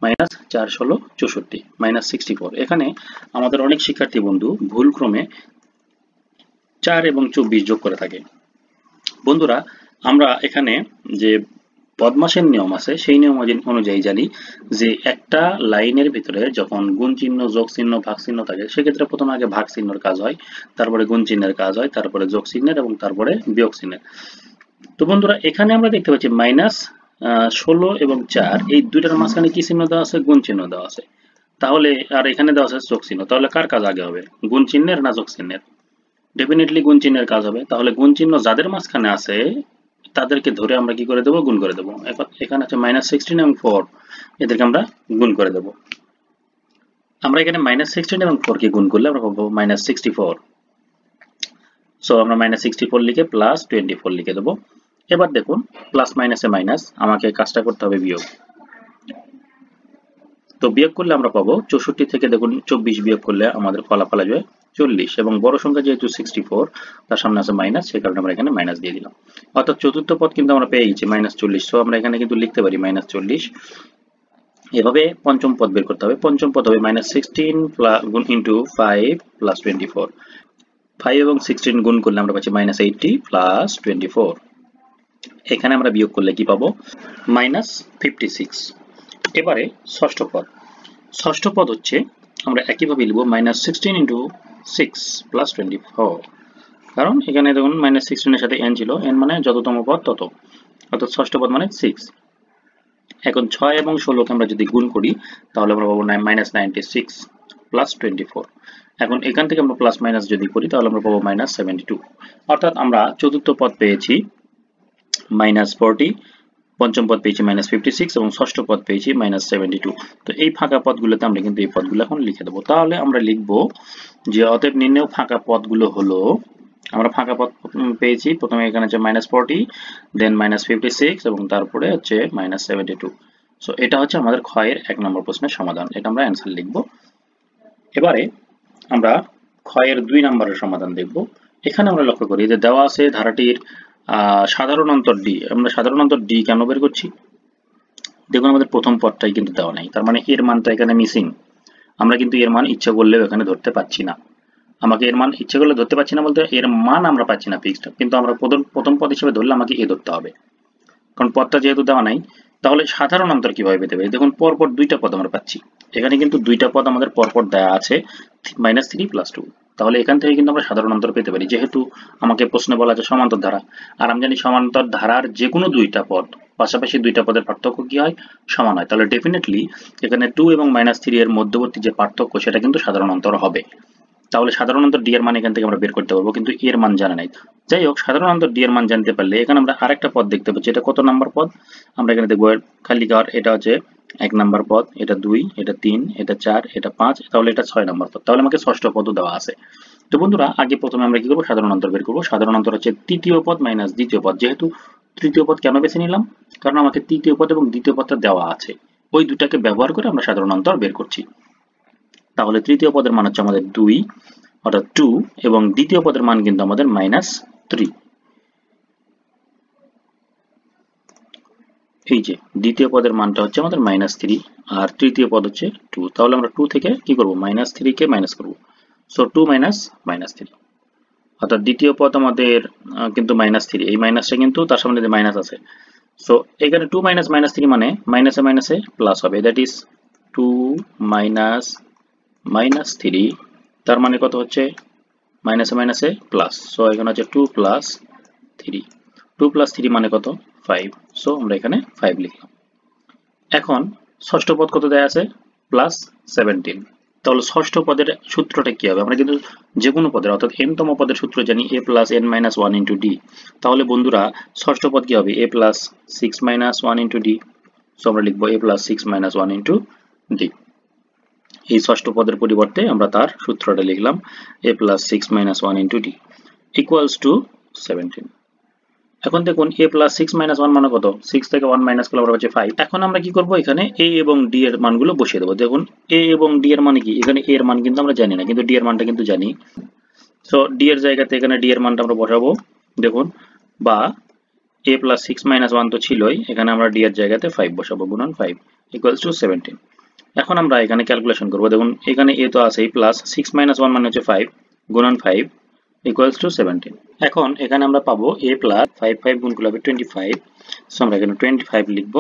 -4 16 64 -64। এখানে আমাদের অনেক শিক্ষার্থী বন্ধু ভুলক্রমে 4 এবং 24 যোগ করে থাকে। বন্ধুরা আমরা এখানে যে বদমাশের নিয়ম আছে সেই নিয়ম অনুযায়ী জানি যে একটা লাইনের ভিতরে যখন গুণ চিহ্ন যোগ চিহ্ন ভাগ চিহ্ন থাকে সেক্ষেত্রে প্রথমে আগে ভাগ চিহ্নের কাজ হয়, তারপরে গুণ চিহ্নের কাজ হয়, তারপরে যোগ চিহ্নের এবং তারপরে বিয়োগ চিহ্নের। তো বন্ধুরা এখানে আমরা দেখতে পাচ্ছি -16 এবং 4 এই দুইটার মাঝখানে কি চিহ্ন দেওয়া আছে, গুণ চিহ্ন দেওয়া আছে। তাহলে আর এখানে দেওয়া আছে যোগ চিহ্ন, তাহলে কার কাজ আগে হবে, গুণ চিহ্নের না যোগ চিহ্নের? ডেফিনেটলি গুণ চিহ্নের কাজ হবে। তাহলে গুণ চিহ্ন যাদের মাঝখানে আছে তাদেরকে ধরে আমরা কি করে দেবো, গুণ করে দেবো। এখানে আছে -16 এবং 4, এদেরকে আমরা গুণ করে দেবো। আমরা এখানে -16 এবং 4 কে গুণ করলে আমরা পাবো -64। সো আমরা -64 লিখে +24 লিখে দেবো। এবার দেখুন প্লাস মাইনাসে মাইনাস, আমাকে কাজটা করতে হবে বিয়োগ। তো বিয়োগ করলে আমরা পাবো 64 থেকে দেখুন 24 বিয়োগ করলে আমাদের ফলাফল আসবে 40 এবং বড় সংখ্যা যেহেতু 64 তার সামনে আছে মাইনাস, সেই কারণে আমরা এখানে মাইনাস দিয়ে দিলাম। অর্থাৎ চতুর্থ পদ কিন্তু আমরা পেয়ে গেছি -40। সো আমরা এখানে কিন্তু লিখতে পারি -40। এভাবে পঞ্চম পদ বের করতে হবে। পঞ্চম পদ হবে -16 ইন্টু 5 প্লাস 24। 5 এবং 16 গুণ করলে আমরা পাচ্ছি -80 প্লাস 24। এখানে আমরা বিয়োগ করলে কি পাবো, -56। এবারে ষষ্ঠ পদ। ষষ্ঠ পদ হচ্ছে আমরা একইভাবে লিখব -16 ইন্টু 6 প্লাস 24, কারণ এখানে দেখুন -16 এর সাথে n ছিল, n মানে যততম পদ তত, অর্থাৎ ষষ্ঠ পদ মানে 6। এখন 6 এবং 16 কে আমরা যদি গুণ করি তাহলে আমরা পাবো -96 প্লাস 24। এখন এখান থেকে আমরা প্লাস মাইনাস যদি করি তাহলে আমরা পাবো -72। অর্থাৎ আমরা চতুর্থ পদ পেয়েছি -40 পঞ্চম পদ পেয়েছি -56 এবং ষষ্ঠ পদ পেয়েছি -72। তো এই ফাঁকা পদগুলোতে আমরা কিন্তু এই পদগুলো এখন লিখে দেবো। তাহলে আমরা লিখবো যে অতএব নির্ণেয় ফাঁকা পদগুলো হলো, আমরা ফাঁকা পদ পেয়েছি প্রথমে এখানে হচ্ছে -40, দেন -56 এবং তারপরে হচ্ছে -72। সো এটা হচ্ছে আমাদের ক্ষয়ের 1 নম্বর প্রশ্নের সমাধান। এটা আমরা অ্যান্সার লিখব। এবারে আমরা ক্ষয়ের 2 নম্বরের সমাধান দেখব। এখানে আমরা লক্ষ্য করি যে দেওয়া আছে ধারাটির সাধারণ অন্তর ডি। আমরা সাধারণ অন্তর ডি কেন বের করছি? দেখুন আমাদের প্রথম পদটাই কিন্তু দেওয়া নাই, তার মানে এর মানটা এখানে মিসিং। আমরা কিন্তু এর মান ইচ্ছা করলেও এখানে ধরতে পাচ্ছি না। আমাকে এর মান ইচ্ছে করলে ধরতে পাচ্ছি না বলতে এর মান আমরা পাচ্ছি না ফিক্সড, কিন্তু আমরা প্রথম পদ হিসেবে ধরলে আমাকে এ ধরতে হবে, কারণ পদটা যেহেতু দেওয়া নাই। তাহলে সাধারণ অন্তর কিভাবে পেতে পারি? দেখুন পরপর দুইটা পদ আমরা পাচ্ছি, এখানে কিন্তু দুইটা পদ আমাদের পরপর দেওয়া আছে -3 + 2। তাহলে এখান থেকে কিন্তু আমরা সাধারণ অন্তর পেতে পারি, যেহেতু আমাকে প্রশ্নে বলা আছে সমান্তর ধারা, আর আমি জানি সমান্তর ধারার যে কোনো দুইটা পদ পাশাপাশি দুইটা পদের পার্থক্য কি হয়? সমান হয়। তাহলে ডেফিনেটলি এখানে 2 এবং -3 এর মধ্যবর্তী যে পার্থক্য সেটা কিন্তু সাধারণ অন্তর হবে। তাহলে সাধারণ অন্তর ডি এর মান এখান থেকে আমরা বের করতে পারবো, কিন্তু এর মান জানা নাই। যাই হোক, সাধারণ অন্তর ডি এর মান জানতে পারলে এখানে আমরা আরেকটা পদ দেখতে পাচ্ছি। এটা কত নাম্বার পদ? আমরা এখানে দেখবো খালি ঘর, এটা হচ্ছে 1 নাম্বার পদ, এটা 2, এটা 3, এটা 4, এটা 5, তাহলে এটা 6 নাম্বার পদ। তাহলে আমাকে ষষ্ঠ পদও দেওয়া আছে। তো বন্ধুরা আগে প্রথমে আমরা কি করবো? সাধারণ অন্তর বের করবো। সাধারণ অন্তর হচ্ছে তৃতীয় পদ মাইনাস দ্বিতীয় পদ। যেহেতু তৃতীয় পদ কেন বেছে নিলাম? কারণ আমাকে তৃতীয় পদ এবং দ্বিতীয় পদটা দেওয়া আছে, ওই দুটাকে ব্যবহার করে আমরা সাধারণ অন্তর বের করছি। তাহলে তৃতীয় পদের মান হচ্ছে আমাদের 2 অর্থাৎ 2, এবং দ্বিতীয় পদের মান কিন্তু আমাদের -3। এই যে দ্বিতীয় পদের মানটা হচ্ছে আমাদের -3 আর তৃতীয় পদ হচ্ছে 2। তাহলে আমরা 2 থেকে কি করব? -3 কে মাইনাস করব। সো 2 - -3, অর্থাৎ দ্বিতীয় পদ আমাদের কিন্তু -3, এই মাইনাসটা কিন্তু তার সামনে যে মাইনাস আছে। সো এখানে 2 - -3 মানে মাইনাসে মাইনাসে প্লাস হবে, দ্যাট ইজ 2 - -3। তার মানে কত হচ্ছে? মাইনাসে মাইনাসে প্লাস। সো এখানে হচ্ছে 2 + 3। 2 + 3 মানে কত? 5। সো আমরা এখানে 5 লিখলাম। এখন ষষ্ঠ পদ কত দেয়া আছে? +17। তাহলে ষষ্ঠ পদের সূত্রটা কি হবে? আমরা কিন্তু যে কোনো পদের অর্থাৎ n তম পদের সূত্র জানি a + n - 1 * d। তাহলে বন্ধুরা ষষ্ঠ পদ কি হবে? a + 6 - 1 * d। সো আমরা লিখবো a + 6 - 1 * d। এই ষষ্ঠ পদের পরিবর্তে আমরা তার সূত্রটা লিখলাম a + 6 - 1 * d = 17। এখন দেখুন a + 6 - 1 মানে কত? 6 থেকে 1 মাইনাস করলে আমরা পাচ্ছি 5। এখন আমরা কি করব? এখানে a এবং d এর মানগুলো বসিয়ে দেবো। দেখুন a এবং d এর মানে কি? এখানে a এর মান কিন্তু আমরা জানি না, কিন্তু d এর মানটা কিন্তু জানি। সো d এর জায়গাতে এখানে d এর মানটা আমরা বসাবো। দেখুন, বা a + 6 - 1 তো ছিলই, এখানে আমরা d এর জায়গাতে 5 বসাবো, গুণন 5 = 17। এখন আমরা এখানে ক্যালকুলেশন করব। দেখুন এখানে a তো আছেই, প্লাস 6 - 1 মানে হচ্ছে 5, গুণন 5 = 17। এখন এখানে আমরা পাবো a + 5 5 গুণ করলে হবে 25। সো আমরা এখানে 25 লিখব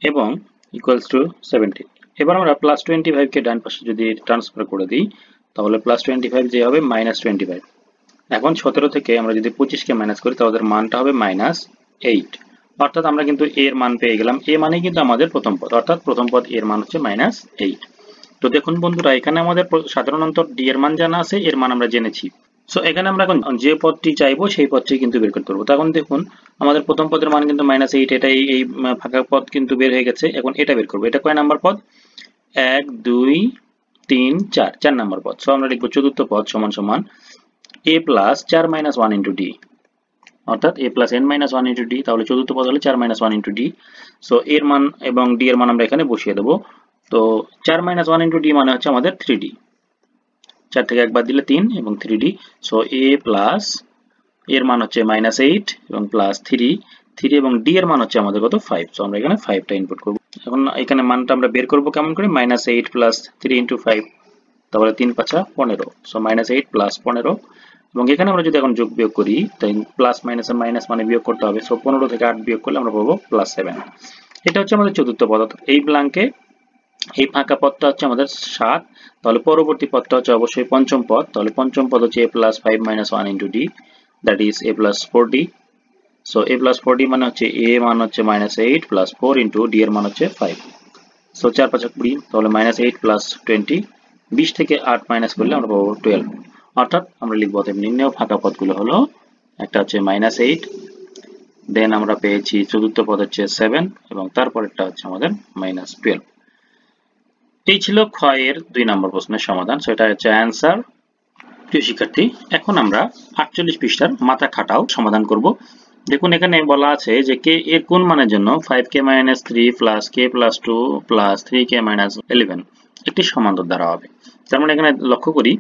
এবং =17। এবার আমরা +25 কে ডান পাশে যদি ট্রান্সফার করে দিই, তাহলে +25 যে হবে -25। এখন 17 থেকে আমরা যদি 25 কে মাইনাস করি, তাহলে মানটা হবে -8। অর্থাৎ আমরা কিন্তু এর মান পেয়ে গেলাম। এ মানেই কিন্তু আমাদের প্রথম পদ, অর্থাৎ প্রথম পদ এর মান হচ্ছে -8। তো দেখুন বন্ধুরা, এখানে আমাদের সাধারণ অন্তর ডি এর মান জানা আছে, এর মান আমরা জেনেছি। সো এখানে আমরা এখন যে পদটি চাইবো সেই পদটি কিন্তু বের করতে পারবো। তখন দেখুন আমাদের প্রথম পদের মান কিন্তু -8, এটা এই ফাঁকা পদ কিন্তু বের হয়ে গেছে। এখন এটা বের করবো। এটা কয় নাম্বার পদ? 1 2 3 4, 4 নাম্বার পদ। সো আমরা লিখবো চতুর্থ পদ সমান সমান a + 4 - 1 * d, অর্থাৎ a + n - 1 * d। তাহলে চতুর্থ পদ হলো 4 - 1 * d। সো এর মান এবং d এর মান আমরা এখানে বসিয়ে দেবো। তো 4 - 1 * d মানে হচ্ছে আমাদের 3d। 4 থেকে 1 বাদ দিলে 3 এবং 3d। সো a প্লাস এর মান হচ্ছে -8 এবং +3 এবং d এর মান হচ্ছে আমাদের কত? 5। সো আমরা এখানে 5টা ইনপুট করব। এখন এখানে মানটা আমরা বের করব কেমন করে? -8 + 3 × 5, তাহলে 3 × 5 = 15। সো -8 + 15, এবং এখানে আমরা যদি এখন যোগ বিয়োগ করি, তাই প্লাস মাইনাসে মাইনাস মানে বিয়োগ করতে হবে। সো 15 থেকে 8 বিয়োগ করলে আমরা পাবো +7। এটা হচ্ছে আমাদের চতুর্থ পদ। এই ব্ল্যাঙ্কে এই ফাঁকা পদটা হচ্ছে আমাদের 7। তাহলে পরবর্তী পদটা হচ্ছে অবশ্যই পঞ্চম পদ। তাহলে পঞ্চম পদ হচ্ছে a + 5 - 1 * d, that is a + 4d। So a + 4d মানে হচ্ছে a মান হচ্ছে -8 + 4 * d এর মান হচ্ছে 5। সো 4 × 5 = 20, তাহলে -8 + 20, 20 থেকে 8 মাইনাস করলে আমরা পাবো 12। অর্থাৎ আমরা লিখবো অতএব নির্ণেয় ফাঁকা পদগুলো হলো, একটা হচ্ছে -8, দেন আমরা পেয়েছি চতুর্থ পদ হচ্ছে 7 এবং তারপরেরটা হচ্ছে আমাদের -12। এই ছিল খ এর 2 নম্বর প্রশ্নের সমাধান। সো এটা হচ্ছে অ্যান্সার। প্রিয় শিক্ষার্থী, এখন আমরা 48 পৃষ্ঠার মাথা খাটাও সমাধান করব। দেখুন এখানে বলা আছে যে কে এর কোন মানের জন্য 5k - 3 + k + 2 + 3k - 11 একটি সমান্তর দ্বারা হবে। তার মানে এখানে লক্ষ্য করি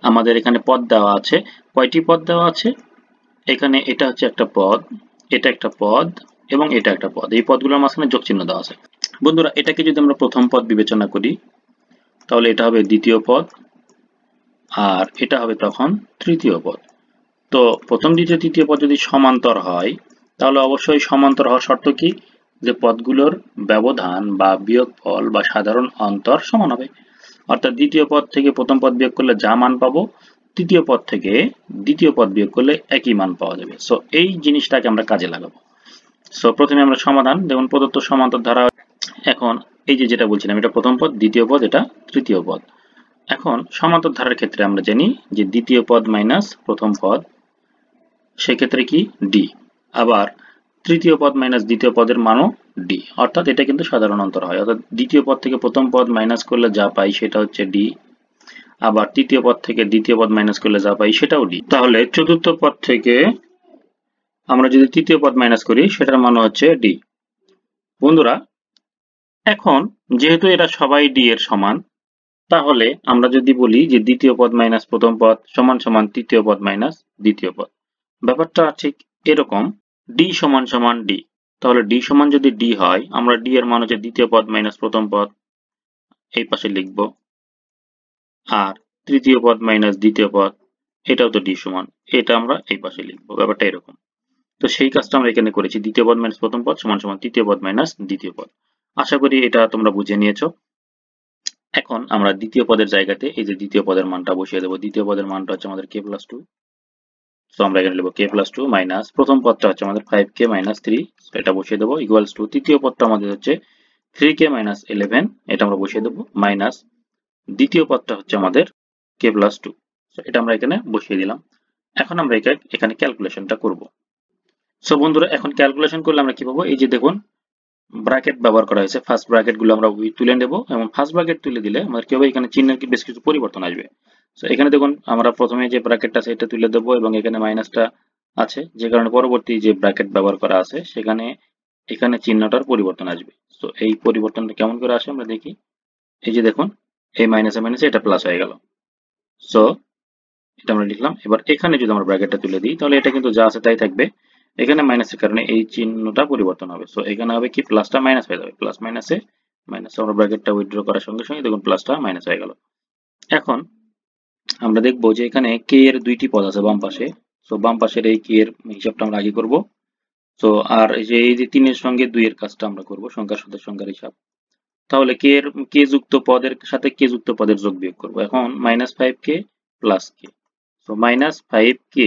আমাদের এখানে পদ দেওয়া আছে। কয়টি পদ দেওয়া আছে? এখানে এটা হচ্ছে একটা পদ, এটা একটা পদ এবং এটা একটা পদ। এই পদগুলোর মাঝখানে যোগ চিহ্ন দেওয়া আছে। বন্ধুরা, এটাকে যদি আমরা প্রথম পদ বিবেচনা করি তাহলে এটা হবে দ্বিতীয় পদ আর এটা হবে তখন তৃতীয় পদ। তো প্রথম, দ্বিতীয়, তৃতীয় পদ যদি সমান্তর হয় তাহলে অবশ্যই সমান্তর হওয়ার শর্ত কি? যে পদগুলোর ব্যবধান বা বিয়োগফল বা সাধারণ অন্তর সমান হবে। অর্থাৎ দ্বিতীয় পদ থেকে প্রথম পদ বিয়োগ করলে যা মান পাবো, তৃতীয় পদ থেকে দ্বিতীয় পদ বিয়োগ করলে একই মান পাওয়া যাবে। সো এই জিনিসটাকে আমরা কাজে লাগাবো। সো প্রথমে আমরা সমাধান, যেমন প্রদত্ত সমান্তর ধারা। এখন এই যে যেটা বলছিলাম, এটা প্রথম পদ, দ্বিতীয় পদ, এটা তৃতীয় পদ। এখন সমান্তর ধারার ক্ষেত্রে আমরা জানি যে দ্বিতীয় পদ মাইনাস প্রথম পদ, সেক্ষেত্রে কি ডি। আবার তৃতীয় পদ মাইনাস দ্বিতীয় পদের মানও ডি, অর্থাৎ এটা কিন্তু সাধারণ অন্তর হয়। অর্থাৎ দ্বিতীয় পদ থেকে প্রথম পদ মাইনাস করলে যা পাই সেটা হচ্ছে ডি, আবার তৃতীয় পদ থেকে দ্বিতীয় পদ মাইনাস করলে যা পাই সেটাও ডি। তাহলে চতুর্থ পদ থেকে আমরা যদি তৃতীয় পদ মাইনাস করি সেটার মান হচ্ছে ডি। বন্ধুরা, এখন যেহেতু এরা সবাই ডি এর সমান, তাহলে আমরা যদি বলি যে দ্বিতীয় পদ মাইনাস প্রথম পদ সমান সমান তৃতীয় পদ মাইনাস দ্বিতীয় পদ, ব্যাপারটা ঠিক এরকম। ডি সমান সমান ডি, তাহলে ডি সমান যদি ডি হয়, আমরা ডি এর মান হচ্ছে দ্বিতীয় পদ মাইনাস প্রথম পদ এই পাশে লিখব, আর তৃতীয় পদ মাইনাস দ্বিতীয় পদ এটাও তো ডি সমান, এটা আমরা এই পাশে লিখবো। ব্যাপারটা এরকম। তো সেই কাজটা আমরা এখানে করেছি, দ্বিতীয় পদ মাইনাস প্রথম পদ সমান সমান তৃতীয় পদ মাইনাস দ্বিতীয় পদ। আশা করি এটা তোমরা বুঝে নিয়েছো। এখন আমরা দ্বিতীয় পদের জায়গাতে এই যে দ্বিতীয় পদের মানটা বসিয়ে দেবো। দ্বিতীয় পদের মানটা হচ্ছে আমাদের k+2, সো আমরা এখানে লিখবো k+2 মাইনাস প্রথম পদটা হচ্ছে আমাদের 5k - 3, এটা বসিয়ে দেবো, ইকুয়ালস টু তৃতীয় পদটা আমাদের হচ্ছে 3k - 11, এটা আমরা বসিয়ে দেবো, মাইনাস দ্বিতীয় পদটা হচ্ছে আমাদের k+2, এটা আমরা এখানে বসিয়ে দিলাম। এখন আমরা এখানে ক্যালকুলেশনটা করব। সো বন্ধুরা, এখন ক্যালকুলেশন করলে আমরা কি পাবো? এই যে দেখুন ব্র্যাকেট ব্যবহার করা হয়েছে, ফার্স্ট ব্র্যাকেট গুলো আমরা তুলে নেব এবং ফার্স্ট ব্র্যাকেট তুলে দিলে আমাদের কি হবে? এখানে চিহ্নের বেশ কিছু পরিবর্তন আসবে। সো এখানে দেখুন আমরা প্রথমে যে ব্র্যাকেটটা আছে এটা তুলে দেবো এবং এখানে মাইনাসটা আছে, যে কারণে পরবর্তী যে ব্র্যাকেট ব্যবহার করা আছে সেখানে এখানে চিহ্নটার পরিবর্তন আসবে। সো এই পরিবর্তনটা কেমন করে আসে আমরা দেখি। এই যে দেখুন, এই মাইনাসে মাইনাসে এটা প্লাস হয়ে গেল। সো এটা আমরা লিখলাম। এবার এখানে যদি আমরা ব্র্যাকেটটা তুলে দিই তাহলে এটা কিন্তু যা আছে তাই থাকবে, এখানে মাইনাসের কারণে এই চিহ্নটা পরিবর্তন হবে। সো এখানে হবে কি, প্লাসটা মাইনাস হয়ে যাবে, প্লাস মাইনাসে মাইনাস, আমরা ব্র্যাকেটটা উইথড্র করার সঙ্গে সঙ্গে দেখুন প্লাসটা মাইনাস হয়ে গেল। এখন আমরা দেখবো যে এখানে কে এর দুইটি পদ আছে বাম পাশে। সো বাম পাশের এই কে এর হিসাবটা আমরা আগে করব। সো আর এই যে 3 এর সঙ্গে 2 এর কাজটা আমরা করব, সংখ্যার সাথে সংখ্যার হিসাব। তাহলে কে এর কে যুক্ত পদের সাথে কে যুক্ত পদের যোগ বিয়োগ করব। এখন -5k + k, সো -5k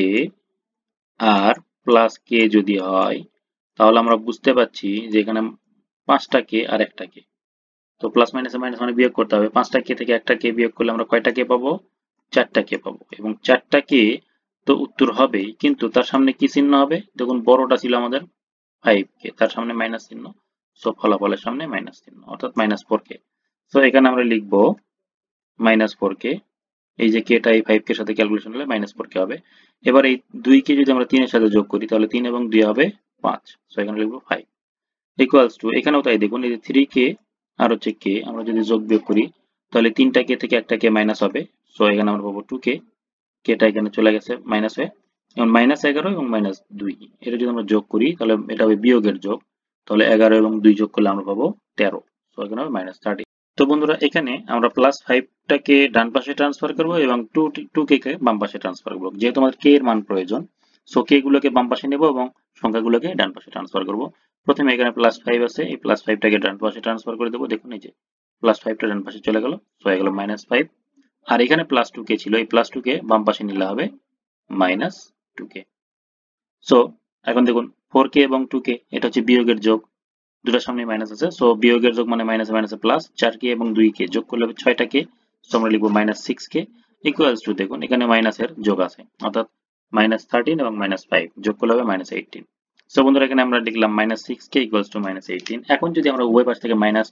আর প্লাস কে যদি হয় তাহলে আমরা বুঝতে পারছি যে এখানে 5টা কে আর একটা কে। তো প্লাস মাইনাসে মাইনাস মানে বিয়োগ করতে হবে। 5টা কে থেকে একটা কে বিয়োগ করলে আমরা কয়টা কে পাবো? 4টা কে পাবো। এবং 4টা কে তো উত্তর হবেই, কিন্তু তার সামনে কি চিহ্ন হবে? দেখুন বড়টা ছিল আমাদের 5k, তার সামনে মাইনাস চিহ্ন। সো ফলাফলের সামনে মাইনাস চিহ্ন, অর্থাৎ -4k। সো এখানে আমরা লিখবো -4k। এই যে কেটা এই 5k এর সাথে ক্যালকুলেশন হলে -4k হবে। এবার এই 2 কে যদি আমরা 3 এর সাথে যোগ করি তাহলে 3 এবং 2 হবে 5। সো এখানে লিখবো 5 ইকুয়ালস টু, এখানেও তাই দেখুন এই যে 3k আর হচ্ছে k আমরা যদি যোগ বিয়োগ করি তাহলে 3টা কে থেকে একটা কে মাইনাস হবে। সো এখানে আমরা পাবো 2k, কেটা এখানে চলে গেছে মাইনাস হয়ে, এবং -11 এবং -2 এটা যদি আমরা যোগ করি তাহলে এটা হবে বিয়োগের যোগ, তাহলে 11 এবং 2 যোগ করলে আমরা পাবো 13। সো এখানে হবে -30। তো বন্ধুরা, এখানে আমরা +5টাকে ডান পাশে ট্রান্সফার করব এবং 2k কে বাম পাশে ট্রান্সফার করব। যেহেতু আমাদের k এর মান প্রয়োজন, সো k গুলোকে বাম পাশে নেব এবং সংখ্যাগুলোকে ডান পাশে ট্রান্সফার করব। প্রথমে এখানে +5 আছে, এই +5টাকে ডান পাশে ট্রান্সফার করে দেবো। দেখুন এই যে +5টা ডান পাশে চলে গেল, সো হয়ে গেল -5। আর এখানে +2k ছিল, এই +2কে বাম পাশে নিলে হবে -2k। সো এখন দেখুন 4k এবং 2k এটা হচ্ছে বিয়োগের যোগ, দুটার সামনে মাইনাস আছে। সো বিয়োগের যোগ মানে মাইনাসে মাইনাসে প্লাস, 4k এবং 2k যোগ করলে হবে 6টা কে। সো আমরা লিখবো -6k ইকুয়ালস টু, দেখুন এখানে মাইনাসের যোগ আছে, অর্থাৎ -13 এবং -5 যোগ করলে হবে -18। সো বন্ধুরা এখানে আমরা লিখলাম -6k = -18। এখন যদি আমরা উভয় পাশ থেকে মাইনাস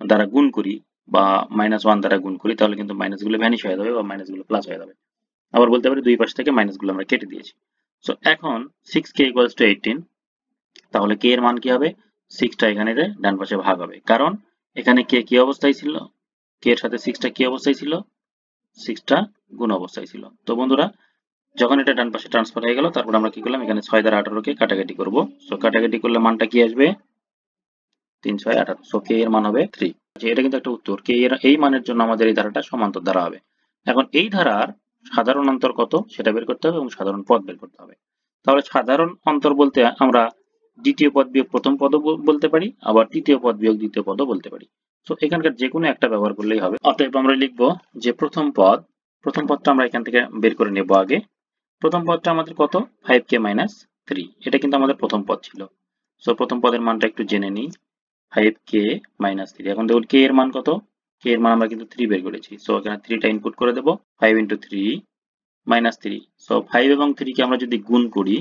দ্বারা গুণ করি বা -1 দ্বারা গুণ করি তাহলে কিন্তু মাইনাসগুলো ভ্যানিশ হয়ে যাবে বা মাইনাসগুলো প্লাস হয়ে যাবে। আবার বলতে পারি দুই পাশ থেকে মাইনাসগুলো আমরা কেটে দিয়েছি। সো এখন 6k = 18, তাহলে k এর মান কি হবে? 6টা এখানে ডান পাশে ভাগ হবে, কারণ এখানে k কি অবস্থায় ছিল? k এর সাথে 6টা কি অবস্থায় ছিল? 6টা গুণ অবস্থায় ছিল। তো বন্ধুরা যখন এটা ডান পাশে ট্রান্সফার হয়ে গেল, তারপর আমরা কি করলাম, এখানে 6 দ্বারা 18কে কাটাকাটি করব। সো কাটাকাটি করলে মানটা কি আসবে? 3 6 18। সো k এর মান হবে 3। এটা কিন্তু একটা উত্তর। k এর এই মানের জন্য আমাদের এই ধারাটা সমান্তর ধারা হবে। এখন এই ধারার সাধারণ অন্তর কত সেটা বের করতে হবে এবং সাধারণ পদ বের করতে হবে। তাহলে সাধারণ অন্তর বলতে আমরা দ্বিতীয় পদ বিয়োগ প্রথম পদও বলতে পারি, আবার তৃতীয় পদ বিয়োগ দ্বিতীয় পদও বলতে পারি। তো এখানকার যে কোনো একটা ব্যবহার করলেই হবে। অতএব আমরা লিখব যে প্রথম পদটা আমরা এখান থেকে বের করে নেব আগে। প্রথম পদটা আমাদের কত? 5k - 3। এটা কিন্তু আমাদের প্রথম পদ ছিল। সো প্রথম পদের মানটা একটু জেনে নিই। 5k - 3। এখন দেখুন k এর মান কত? k এর মান আমরা কিন্তু 3 বের করেছি। সো এখানে 3টা ইনপুট করে দেব। 5 × 3 - 3। সো 5 এবং 3 কে আমরা যদি গুণ করি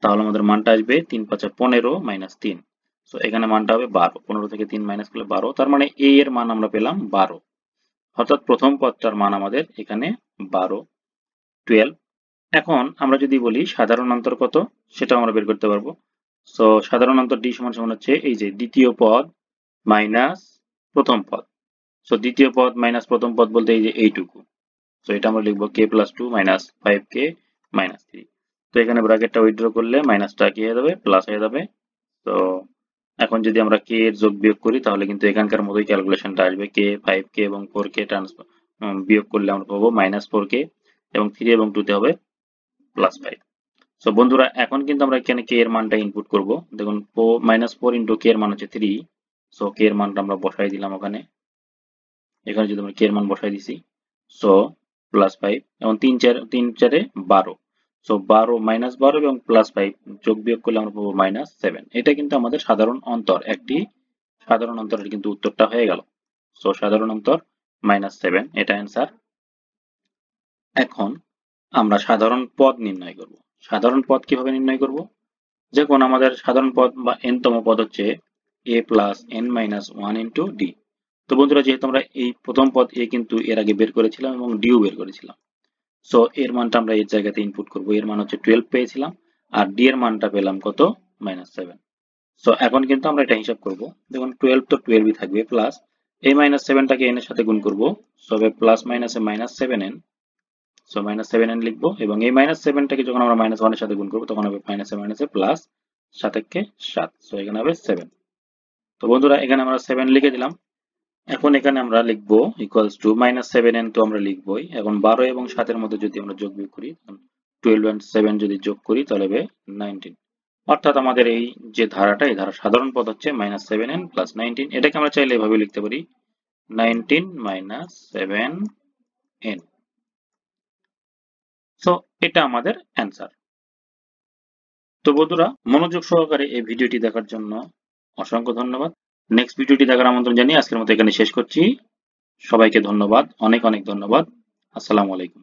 তাহলে আমাদের মানটা আসবে 3 × 5 = 15 - 3। সো এখানে মানটা হবে 12। 15 থেকে 3 মাইনাস করলে 12। তার মানে a এর মান আমরা পেলাম 12। অর্থাৎ প্রথম পদটার মান আমাদের এখানে 12 12। এখন আমরা যদি বলি সাধারণ অন্তর কত সেটাও আমরা বের করতে পারবো। সো সাধারণ অন্তর d = হচ্ছে এই যে দ্বিতীয় পদ মাইনাস প্রথম পদ। সো দ্বিতীয় পদ মাইনাস প্রথম পদ বলতে এই যে এইটুকু। সো এটা আমরা লিখবো k + 2 - 5k - 3। তো এখানে ব্র্যাকেটটা উইথড্র করলে মাইনাসটা কি হয়ে যাবে? প্লাস হয়ে যাবে। তো এখন যদি আমরা k এর যোগ বিয়োগ করি তাহলে কিন্তু এখানকার মতোই ক্যালকুলেশনটা আসবে। k 5k এবং 4k বিয়োগ করলে আমরা পাবো -4k এবং 3 এবং 2 তে হবে +5। সো বন্ধুরা এখন কিন্তু আমরা এখানে k এর মানটা ইনপুট করব। দেখুন -4 × k এর মান হচ্ছে 3। সো k এর মানটা আমরা বসাই দিলাম ওখানে। এখানে যদি আমরা k এর মান বসাই দিছি, সো +5 এবং 3 4 12। সো 12 -12 এবং +5 যোগ বিয়োগ করলে আমরা পাবো -7। এটা কিন্তু আমাদের সাধারণ অন্তর। একটি সাধারণ অন্তরের কিন্তু উত্তরটা হয়ে গেল। সো সাধারণ অন্তর -7, এটা অ্যান্সার। এখন আমরা সাধারণ পদ নির্ণয় করব। সাধারণ পদ কিভাবে নির্ণয় করব? যেমন আমাদের সাধারণ পদ বা n তম পদ হচ্ছে a + n - 1 × d। তো বন্ধুরা যেহেতু আমরা এই প্রথম পদ a কিন্তু এর আগে বের করেছিলাম এবং d ও বের করেছিলাম। সো এর মানটা আমরা এর জায়গাতে ইনপুট করব। এর মান হচ্ছে 12 পেয়েছিলাম আর d এর মানটা পেলাম কত? -7। সো এখন কিন্তু আমরা এটা হিসাব করব। দেখুন 12 তো 12ই থাকবে, প্লাস এই -7টাকে n এর সাথে গুণ করব। সো হবে প্লাস মাইনাসে -7n। সো -7n লিখবো এবং এই -7টাকে যখন আমরা -1 এর সাথে গুণ করব তখন হবে মাইনাসে প্লাস 7 × 7। সো এখানে হবে 7। তো বন্ধুরা এখানে আমরা 7 লিখে দিলাম। এখন এখানে আমরা লিখবো ইকুয়ালস টু -7n তো আমরা লিখবোই। এখন 12 এবং 7 এর মধ্যে যদি আমরা যোগ বিয়োগ করি, 12 and 7 যদি যোগ করি তাহলে হবে 19। অর্থাৎ আমাদের এই যে ধারাটা, এই ধারার সাধারণ পদ হচ্ছে -7n + 19। এটাকে আমরা চাইলে এভাবে লিখতে পারি 19 - 7n। সো এটা আমাদের অ্যান্সার। তো বন্ধুরা মনোযোগ সহকারে এই ভিডিওটি দেখার জন্য অসংখ্য ধন্যবাদ। নেক্সট ভিডিওটি দেখার আমন্ত্রণ জানিয়ে আজকের মতো এখানে শেষ করছি। সবাইকে ধন্যবাদ, অনেক অনেক ধন্যবাদ। আসসালামু আলাইকুম।